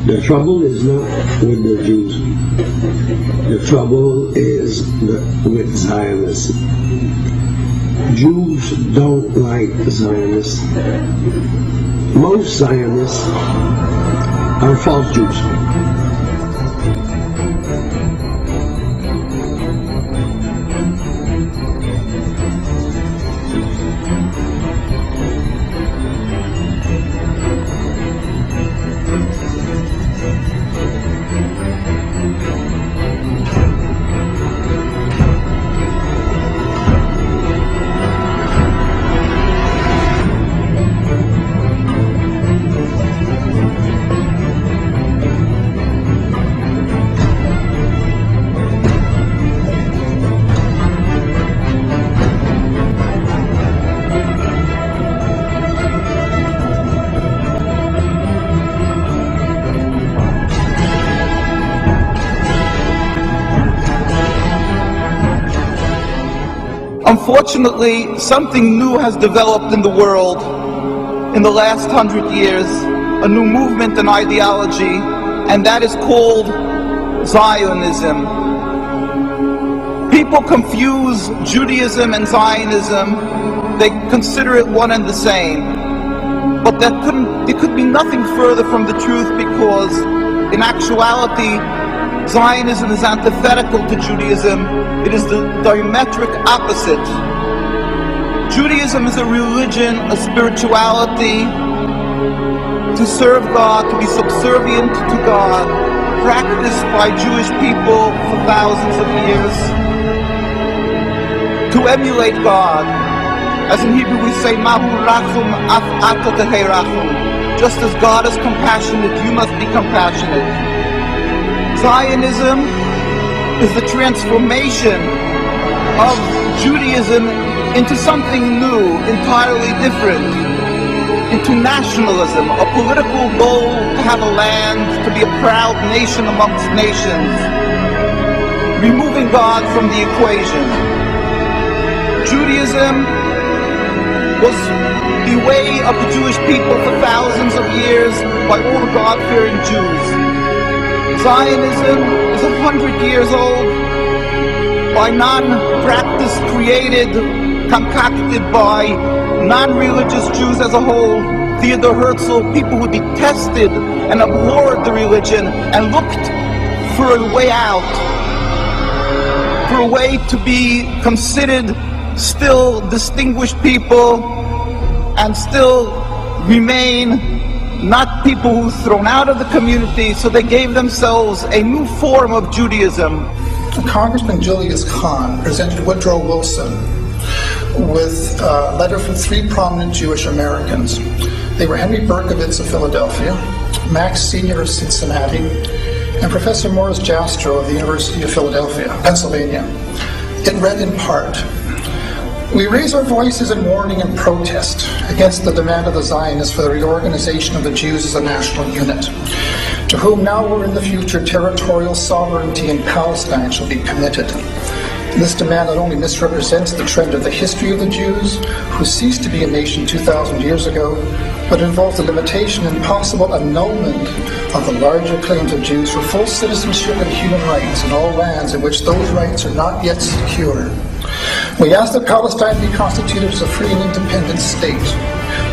The trouble is not with the Jews. The trouble is with Zionists. Jews don't like Zionists. Most Zionists are false Jews. Unfortunately, something new has developed in the world in the last 100 years, a new movement and ideology, and that is called Zionism. People confuse Judaism and Zionism. They consider it one and the same. But it could be nothing further from the truth, because in actuality, Zionism is antithetical to Judaism. It is the diametric opposite. Judaism is a religion, a spirituality, to serve God, to be subservient to God, practiced by Jewish people for thousands of years, to emulate God. As in Hebrew we say, Mahu rachum af ata tehei rachum. Just as God is compassionate, you must be compassionate. Zionism is the transformation of Judaism into something new, entirely different, into nationalism, a political goal to have a land, to be a proud nation amongst nations, removing God from the equation. Judaism was the way of the Jewish people for thousands of years by all the God-fearing Jews. Zionism is 100 years old, by non-practice created, concocted by non-religious Jews as a whole. Theodor Herzl, people who detested and abhorred the religion and looked for a way out, for a way to be considered still distinguished people and still remain not people who were thrown out of the community, so they gave themselves a new form of Judaism. Congressman Julius Kahn presented Woodrow Wilson with a letter from three prominent Jewish Americans. They were Henry Berkowitz of Philadelphia, Max Senior of Cincinnati, and Professor Morris Jastrow of the University of Philadelphia, Pennsylvania. It read in part, "We raise our voices in warning and protest against the demand of the Zionists for the reorganization of the Jews as a national unit, to whom now or in the future territorial sovereignty in Palestine shall be committed. This demand not only misrepresents the trend of the history of the Jews, who ceased to be a nation 2,000 years ago, but involves the limitation and possible annulment of the larger claims of Jews for full citizenship and human rights in all lands in which those rights are not yet secure. We ask that Palestine be constituted as a free and independent state,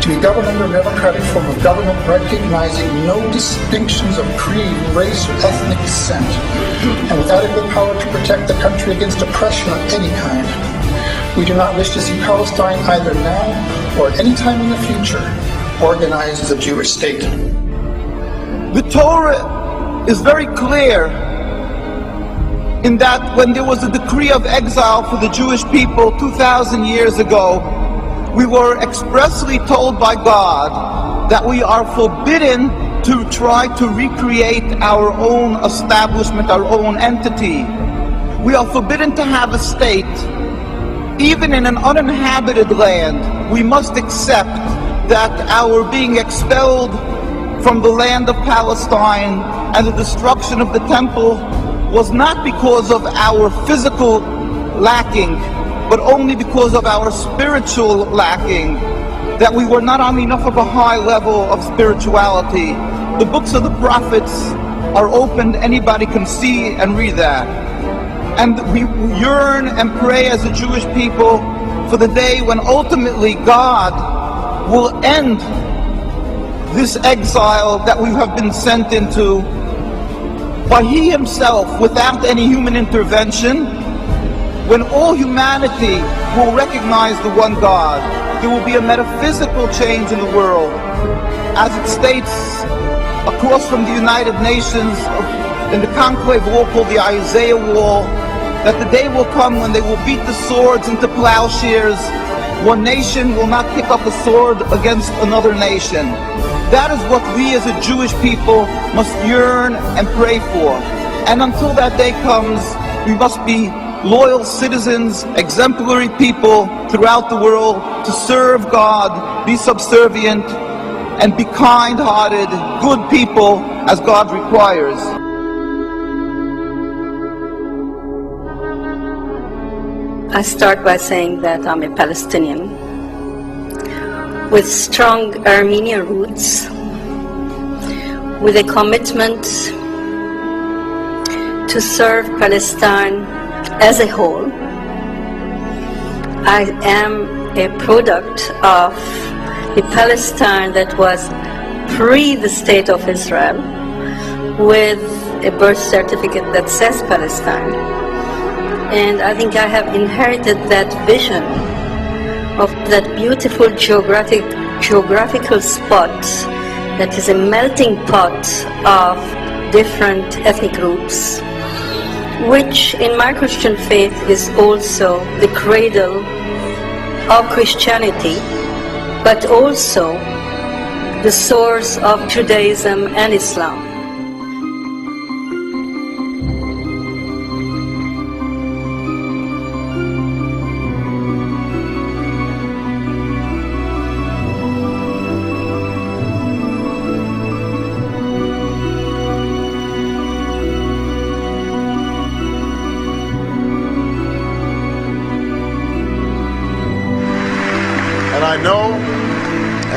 to be governed under a democratic form of government recognizing no distinctions of creed, race, or ethnic descent, and with adequate power to protect the country against oppression of any kind. We do not wish to see Palestine either now or at any time in the future organized as a Jewish state." The Torah is very clear in that when there was a decree of exile for the Jewish people 2,000 years ago, we were expressly told by God that we are forbidden to try to recreate our own establishment, our own entity. We are forbidden to have a state. Even in an uninhabited land, we must accept that our being expelled from the land of Palestine and the destruction of the temple was not because of our physical lacking, but only because of our spiritual lacking, that we were not on enough of a high level of spirituality. The books of the prophets are open, anybody can see and read that. And we yearn and pray as a Jewish people for the day when ultimately God will end this exile that we have been sent into by He Himself, without any human intervention, when all humanity will recognize the one God. There will be a metaphysical change in the world. As it states across from the United Nations in the conclave wall called the Isaiah Wall, that the day will come when they will beat the swords into plowshares. One nation will not pick up a sword against another nation. That is what we as a Jewish people must yearn and pray for. And until that day comes, we must be loyal citizens, exemplary people throughout the world to serve God, be subservient, and be kind-hearted, good people as God requires. I start by saying that I'm a Palestinian with strong Armenian roots, with a commitment to serve Palestine as a whole. I am a product of a Palestine that was pre the State of Israel, with a birth certificate that says Palestine. And I think I have inherited that vision of that beautiful geographical spot that is a melting pot of different ethnic groups, which in my Christian faith is also the cradle of Christianity, but also the source of Judaism and Islam.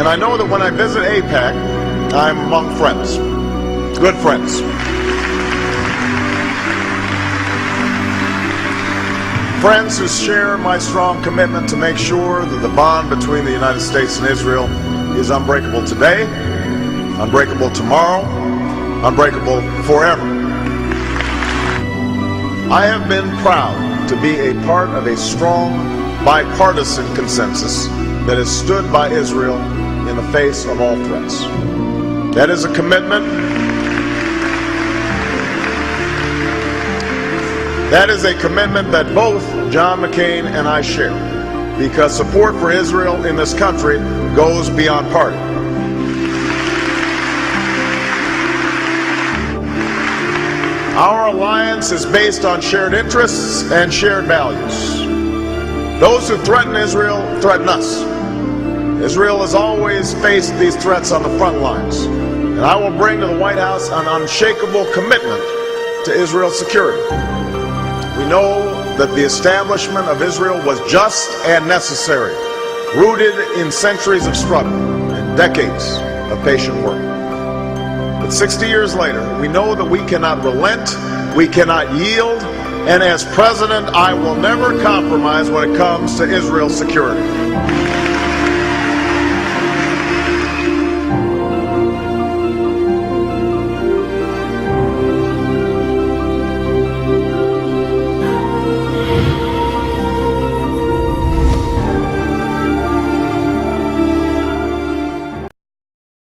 And I know that when I visit AIPAC, I'm among friends, good friends. Friends who share my strong commitment to make sure that the bond between the United States and Israel is unbreakable today, unbreakable tomorrow, unbreakable forever. I have been proud to be a part of a strong bipartisan consensus that has stood by Israel in the face of all threats. That is a commitment. That is a commitment that both John McCain and I share, because support for Israel in this country goes beyond party. Our alliance is based on shared interests and shared values. Those who threaten Israel threaten us. Israel has always faced these threats on the front lines, and I will bring to the White House an unshakable commitment to Israel's security. We know that the establishment of Israel was just and necessary, rooted in centuries of struggle and decades of patient work. But 60 years later, we know that we cannot relent, we cannot yield, and as president, I will never compromise when it comes to Israel's security.